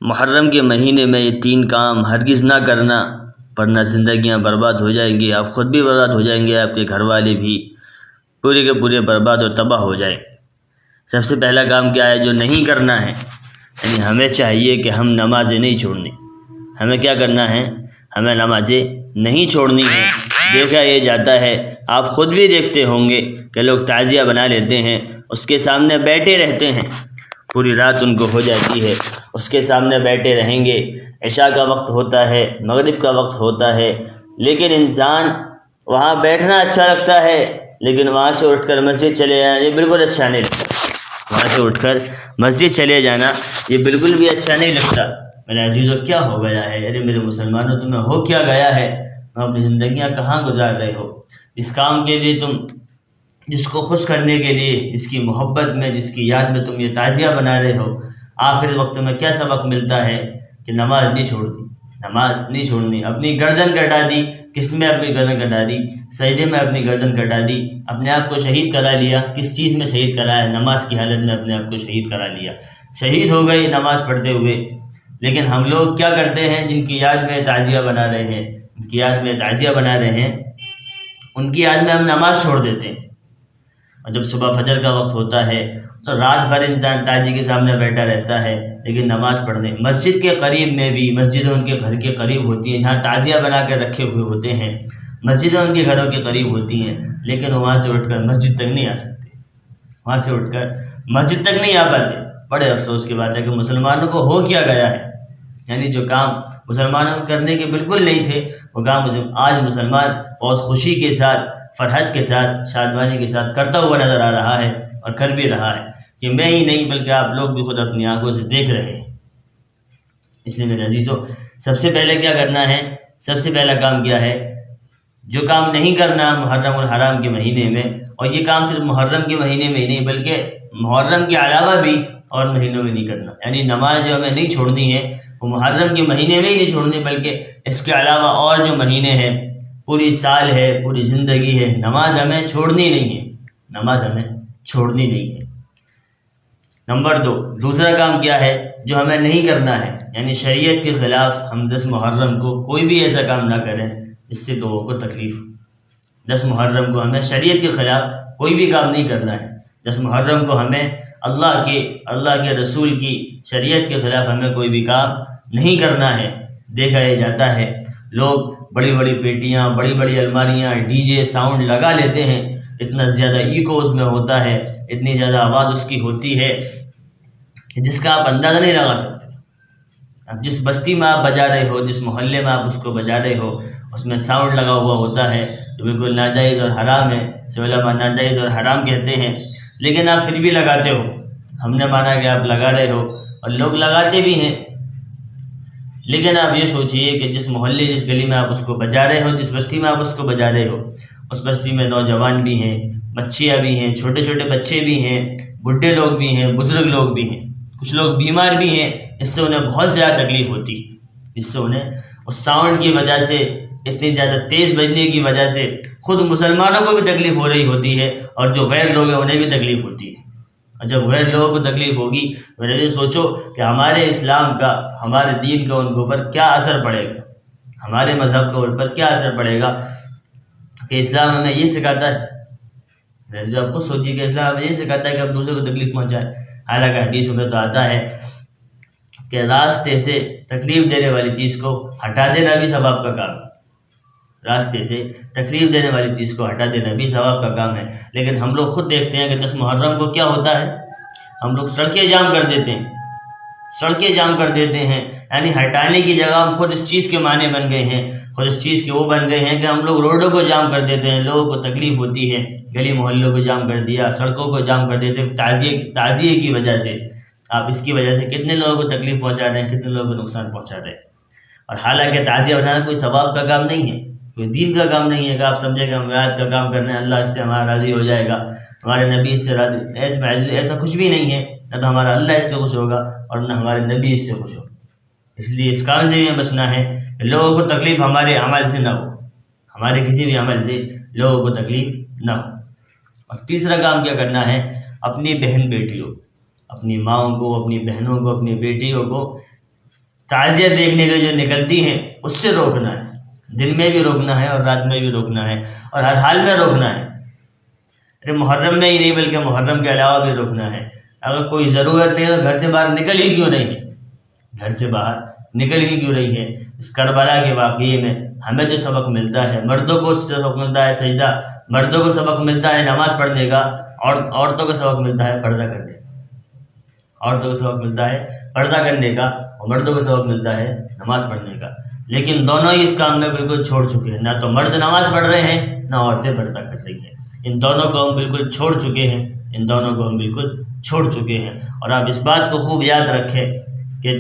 محرم کے مہینے میں یہ 3 کام ہرگز نہ کرنا، ورنہ زندگیاں برباد ہو جائیں گی، آپ خود بھی برباد ہو جائیں گے، آپ کے گھر والے بھی پورے کے پورے برباد اور تباہ ہو جائیں۔ سب سے پہلا کام کیا ہے جو نہیں کرنا ہے؟ یعنی ہمیں چاہیے کہ ہم نمازیں نہیں چھوڑنی۔ ہمیں کیا کرنا ہے؟ ہمیں نمازیں نہیں چھوڑنی ہے۔ دیکھا یہ جاتا ہے، آپ خود بھی دیکھتے ہوں گے کہ لوگ تعزیہ بنا لیتے ہیں، اس کے سامنے بیٹھے رہتے ہیں، پوری رات ان کو ہو جاتی ہے، اس کے سامنے بیٹھے رہیں گے، عشاء کا وقت ہوتا ہے، مغرب کا وقت ہوتا ہے، لیکن انسان وہاں بیٹھنا اچھا لگتا ہے، لیکن وہاں سے اٹھ کر مسجد چلے جانا یہ بالکل اچھا نہیں لگتا۔ وہاں سے اٹھ کر مسجد چلے جانا یہ بالکل بھی اچھا نہیں لگتا۔ میرے عزیزو، کیا ہو گیا ہے؟ ارے میرے مسلمانوں، تمہیں ہو کیا گیا ہے؟ تم اپنی زندگیاں کہاں گزار رہے ہو؟ جس کام کے لیے تم، جس کو خوش کرنے کے لیے، جس کی محبت میں، جس کی یاد میں تم یہ تعزیہ بنا رہے ہو، آخر وقت میں کیا سبق ملتا ہے کہ نماز نہیں چھوڑنی، نماز نہیں چھوڑنی، اپنی گردن کٹا دی۔ کس میں اپنی گردن کٹا دی؟ سجدے میں اپنی گردن کٹا دی، اپنے آپ کو شہید کرا لیا۔ کس چیز میں شہید کرایا؟ نماز کی حالت میں اپنے آپ کو شہید کرا لیا، شہید ہو گئی نماز پڑھتے ہوئے۔ لیکن ہم لوگ کیا کرتے ہیں؟ جن کی یاد میں تعزیہ بنا رہے ہیں، ان کی یاد میں تعزیہ بنا رہے ہیں، ان کی یاد میں ہم نماز چھوڑ دیتے ہیں۔ اور جب صبح فجر کا وقت ہوتا ہے تو رات بھر انسان تعزیے کے سامنے بیٹھا رہتا ہے، لیکن نماز پڑھنے مسجد کے قریب میں بھی، مسجدیں ان کے گھر کے قریب ہوتی ہیں جہاں تعزیہ بنا کے رکھے ہوئے ہوتے ہیں، مسجدیں ان کے گھروں کے قریب ہوتی ہیں، لیکن وہاں سے اٹھ کر مسجد تک نہیں آ سکتے، وہاں سے اٹھ کر مسجد تک نہیں آ پاتے۔ بڑے افسوس کی بات ہے کہ مسلمانوں کو ہو کیا گیا ہے، یعنی جو کام مسلمانوں کو کرنے کے بالکل نہیں تھے، وہ کام آج مسلمان بہت خوشی کے ساتھ، فرحت کے ساتھ، شادمانی کے ساتھ کرتا ہوا نظر آ رہا ہے، اور کر بھی رہا ہے کہ میں ہی نہیں بلکہ آپ لوگ بھی خود اپنی آنکھوں سے دیکھ رہے ہیں۔ اس لیے میرے عزیزو، سب سے پہلے کیا کرنا ہے؟ سب سے پہلا کام کیا ہے؟ جو کام نہیں کرنا محرم الحرام کے مہینے میں، اور یہ کام صرف محرم کے مہینے میں ہی نہیں بلکہ محرم کے علاوہ بھی اور مہینوں میں نہیں کرنا۔ یعنی نماز جو ہمیں نہیں چھوڑنی ہے وہ محرم کے مہینے میں ہی نہیں چھوڑنی، بلکہ اس کے علاوہ اور جو مہینے ہیں، پوری سال ہے، پوری زندگی ہے، نماز ہمیں چھوڑنی نہیں ہے، نماز ہمیں چھوڑنی نہیں ہے۔ نمبر 2، دوسرا کام کیا ہے جو ہمیں نہیں کرنا ہے؟ یعنی شریعت کے خلاف ہم 10 محرم کو کوئی بھی ایسا کام نہ کریں اس سے لوگوں کو تکلیف ہو۔ 10 محرم کو ہمیں شریعت کے خلاف کوئی بھی کام نہیں کرنا ہے۔ 10 محرم کو ہمیں اللہ کے رسول کی شریعت کے خلاف ہمیں کوئی بھی کام نہیں کرنا ہے۔ دیکھا یہ جاتا ہے لوگ بڑی بڑی پیٹیاں، بڑی بڑی الماریاں، ڈی جے ساؤنڈ لگا لیتے ہیں، اتنا زیادہ ایکو اس میں ہوتا ہے، اتنی زیادہ آواز اس کی ہوتی ہے جس کا آپ اندازہ نہیں لگا سکتے۔ اب جس بستی میں آپ بجا رہے ہو، جس محلے میں آپ اس کو بجا رہے ہو، اس میں ساؤنڈ لگا ہوا ہوتا ہے جو بالکل ناجائز اور حرام ہے، علماء ناجائز اور حرام کہتے ہیں، لیکن آپ پھر بھی لگاتے ہو۔ ہم نے مانا کہ آپ لگا رہے ہو، اور لوگ لگاتے بھی ہیں، لیکن آپ یہ سوچئے کہ جس محلے، جس گلی میں آپ اس کو بجا رہے ہو، جس بستی میں آپ اس کو بجا رہے ہو، اس بستی میں نوجوان بھی ہیں، بچیاں بھی ہیں، چھوٹے چھوٹے بچے بھی ہیں، بڈھے لوگ بھی ہیں، بزرگ لوگ بھی ہیں، کچھ لوگ بیمار بھی ہیں، اس سے انہیں بہت زیادہ تکلیف ہوتی ہے، جس سے انہیں اس ساؤنڈ کی وجہ سے، اتنی زیادہ تیز بجنے کی وجہ سے خود مسلمانوں کو بھی تکلیف ہو رہی ہوتی ہے، اور جو غیر لوگ ہیں انہیں بھی تکلیف ہوتی ہے۔ اور جب غیر لوگوں کو تکلیف ہوگی، میرے لیے سوچو کہ ہمارے اسلام کا، ہمارے دین کا ان کے اوپر کیا اثر پڑے گا، ہمارے مذہب کے اوپر کیا اثر پڑے گا کہ اسلام ہمیں یہ سکھاتا ہے۔ ویسے آپ خود سوچیے کہ اسلام ہمیں یہ سکھاتا ہے کہ ہم دوسرے کو تکلیف پہنچائیں، حالانکہ حدیث میں تو آتا ہے کہ راستے سے تکلیف دینے والی چیز کو ہٹا دینا بھی ثواب کا کام ہے، راستے سے تکلیف دینے والی چیز کو ہٹا دینا بھی ثواب کا کام ہے۔ لیکن ہم لوگ خود دیکھتے ہیں کہ 10 محرم کو کیا ہوتا ہے، ہم لوگ سڑکیں جام کر دیتے ہیں، سڑکیں جام کر دیتے ہیں، یعنی ہٹانے کی جگہ ہم خود اس چیز کے معنی بن گئے ہیں، خود اس چیز کے وہ بن گئے ہیں کہ ہم لوگ روڈوں کو جام کر دیتے ہیں، لوگوں کو تکلیف ہوتی ہے، گلی محلوں کو جام کر دیا، سڑکوں کو جام کر دیا، صرف تعزیے کی وجہ سے۔ آپ اس کی وجہ سے کتنے لوگوں کو تکلیف پہنچا رہے ہیں، کتنے لوگوں کو نقصان پہنچا رہے ہیں۔ اور حالانکہ تعزیہ بنانا کوئی ثواب کا کام نہیں ہے، کوئی دین کا کام نہیں ہے کہ آپ سمجھیں کہ ہم آیت کا کام کر رہے ہیں، اللہ اس سے ہمارا راضی ہو جائے گا، ہمارے نبی اس سے راضی، ایسا کچھ بھی نہیں ہے، نہ تو ہمارا اللہ اس سے خوش ہوگا اور نہ ہمارے نبی اس سے خوش ہوگا۔ اس لیے اس کاغذی میں بچنا ہے کہ لوگوں کو تکلیف ہمارے عمل سے نہ ہو، ہمارے کسی بھی عمل سے لوگوں کو تکلیف نہ ہو۔ اور تیسرا کام کیا کرنا ہے؟ اپنی بہن بیٹیوں، اپنی ماؤں کو، اپنی بہنوں کو، اپنی بیٹیوں کو تعزیت دیکھنے کے جو نکلتی ہیں اس سے روکنا ہے، دن میں بھی روکنا ہے اور رات میں بھی روکنا ہے اور ہر حال میں روکنا ہے۔ ارے محرم میں ہی نہیں بلکہ محرم کے علاوہ بھی روکنا ہے۔ اگر کوئی ضرورت نہیں تو گھر سے باہر نکل ہی کیوں نہیں ہے، گھر سے باہر نکل ہی کیوں رہی ہے۔ اس کربلا کے واقعے میں ہمیں جو سبق ملتا ہے، مردوں کو سبق ملتا ہے سجدہ، مردوں کو سبق ملتا ہے نماز پڑھنے کا، اور عورتوں کو سبق ملتا ہے پردہ کرنے کا، عورتوں کو سبق ملتا ہے پردہ کرنے کا اور مردوں کو سبق ملتا ہے نماز پڑھنے کا۔ لیکن دونوں ہی اس کام میں بالکل چھوڑ چکے ہیں، نہ تو مرد نماز پڑھ رہے ہیں نہ عورتیں پردہ کر رہی ہیں۔ ان دونوں کو ہم بالکل چھوڑ چکے ہیں، ان دونوں کو ہم بالکل چھوڑ چکے ہیں۔ اور آپ اس بات کو خوب یاد رکھیں کہ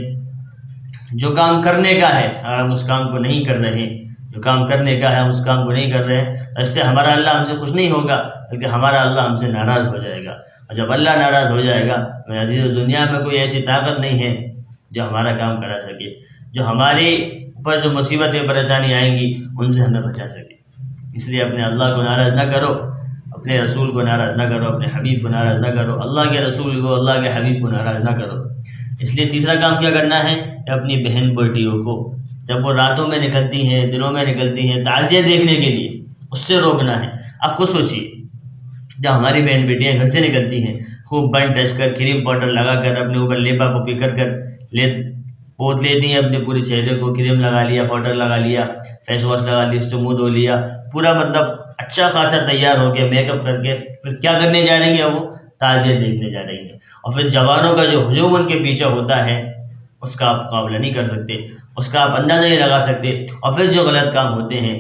جو کام کرنے کا ہے اگر ہم اس کام کو نہیں کر رہے، جو کام کرنے کا ہے ہم اس کام کو نہیں کر رہے ہیں، اس سے ہمارا اللہ ہم سے خوش نہیں ہوگا بلکہ ہمارا اللہ ہم سے ناراض ہو جائے گا۔ اور جب اللہ ناراض ہو جائے گا میرے عزیزو، دنیا میں کوئی ایسی طاقت نہیں ہے جو ہمارا کام کرا سکے، جو ہمارے اوپر جو مصیبتیں پریشانی آئیں گی ان سے ہمیں بچا سکے۔ اس لیے اپنے اللہ کو ناراض نہ کرو، اپنے رسول کو ناراض نہ کرو، اپنے حبیب کو ناراض نہ کرو، اللہ کے رسول کو، اللہ کے حبیب کو ناراض نہ کرو۔ اس لیے تیسرا کام کیا کرنا ہے کہ اپنی بہن بیٹیوں کو جب وہ راتوں میں نکلتی ہیں، دنوں میں نکلتی ہیں تعزیت دیکھنے کے لیے، اس سے روکنا ہے۔ اب خود سوچیے، جب ہماری بہن بیٹیاں گھر سے نکلتی ہیں خوب بن ٹچ کر، کریم پاؤڈر لگا کر، اپنے اوپر لیپا پوپی کر پوت لیتی ہیں، اپنے پورے چہرے کو کریم لگا لیا، پاؤڈر لگا لیا، فیس واش لگا لیا، اس سے منہ دھو لیا، پورا مطلب اچھا خاصا تیار ہو کے میک اپ کر کے پھر کیا کرنے جا رہی ہیں؟ وہ تعزیت دیکھنے جا رہی ہیں۔ اور پھر جوانوں کا جو ہجوم ان کے پیچھے ہوتا ہے اس کا آپ مقابلہ نہیں کر سکتے، اس کا آپ اندازہ نہیں لگا سکتے۔ اور پھر جو غلط کام ہوتے ہیں،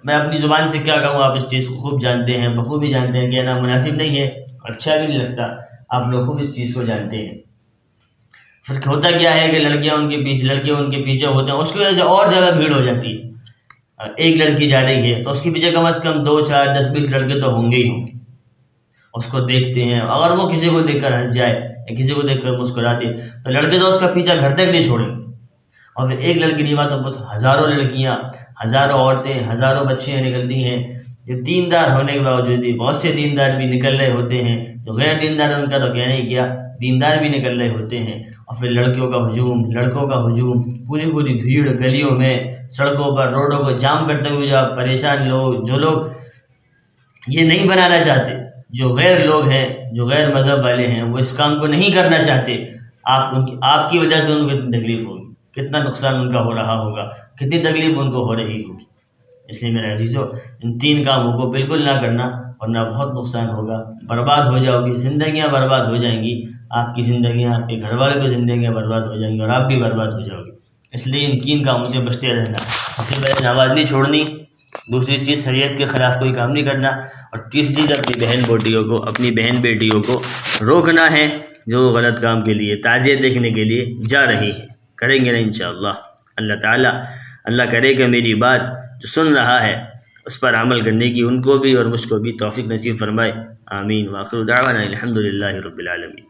میں اپنی زبان سے کیا کہوں، آپ اس چیز کو خوب جانتے ہیں، بخوبی جانتے ہیں کہ نا مناسب نہیں ہے، اچھا بھی نہیں لگتا، آپ لوگ خوب اس چیز کو جانتے ہیں۔ پھر ہوتا کیا ہے کہ لڑکے ان کے پیچھے ہوتے ہیں، اس کی وجہ سے اور زیادہ بھیڑ ہو جاتی ہے۔ ایک لڑکی جا رہی ہے تو اس کے پیچھے کم از کم 2 4 10 20 لڑکے تو ہوں گے ہی ہوں گے، اس کو دیکھتے ہیں۔ اگر وہ کسی کو دیکھ کر ہنس جائے یا کسی کو دیکھ کر مسکرا دے تو لڑکے تو اس کا پیچھا گھر تک نہیں چھوڑیں گے۔ اور پھر ایک لڑکی نہیں بات تو بس ہزاروں لڑکیاں، ہزاروں عورتیں، ہزاروں بچیاں نکلتی ہیں جو دیندار ہونے کے باوجود بھی، بہت سے دیندار بھی نکل رہے ہوتے ہیں، جو غیر دیندار ان کا تو کہنا ہی کیا، دیندار بھی نکل رہے ہوتے ہیں۔ اور پھر لڑکوں کا ہجوم، پوری بھیڑ گلیوں میں، سڑکوں پر، روڈوں کو جام کرتے ہوئے جو پریشان لوگ، جو لوگ یہ نہیں بنانا چاہتے، جو غیر لوگ ہیں، جو غیر مذہب والے ہیں، وہ اس کام کو نہیں کرنا چاہتے، آپ کی وجہ سے ان کو کتنی تکلیف ہوگی، کتنا نقصان ان کا ہو رہا ہوگا، کتنی تکلیف ان کو ہو رہی ہوگی۔ اس لیے میرے عزیزو، ان 3 کاموں کو بالکل نہ کرنا ورنہ بہت نقصان ہوگا، برباد ہو جاؤ گی، زندگیاں برباد ہو جائیں گی، آپ کی زندگیاں، آپ کے گھر والوں کی زندگیاں برباد ہو جائیں گی اور آپ بھی برباد ہو جاؤ گے۔ اس لیے ان 3 کاموں سے بچتے رہنا، اپنی بہن آواز نہیں چھوڑنی، دوسری چیز شریعت کے خلاف کوئی کام نہیں کرنا، اور تیسری چیز اپنی بہن بیٹیوں کو روکنا ہے جو غلط کام کے لیے، تعزیت دیکھنے کے لیے جا رہی ہے۔ کریں گے نا انشاءاللہ۔ اللہ کرے کہ میری بات جو سن رہا ہے اس پر عمل کرنے کی ان کو بھی اور مجھ کو بھی توفیق نصیب فرمائے، آمین۔ وآخر دعوانا الحمدللہ رب العالمین۔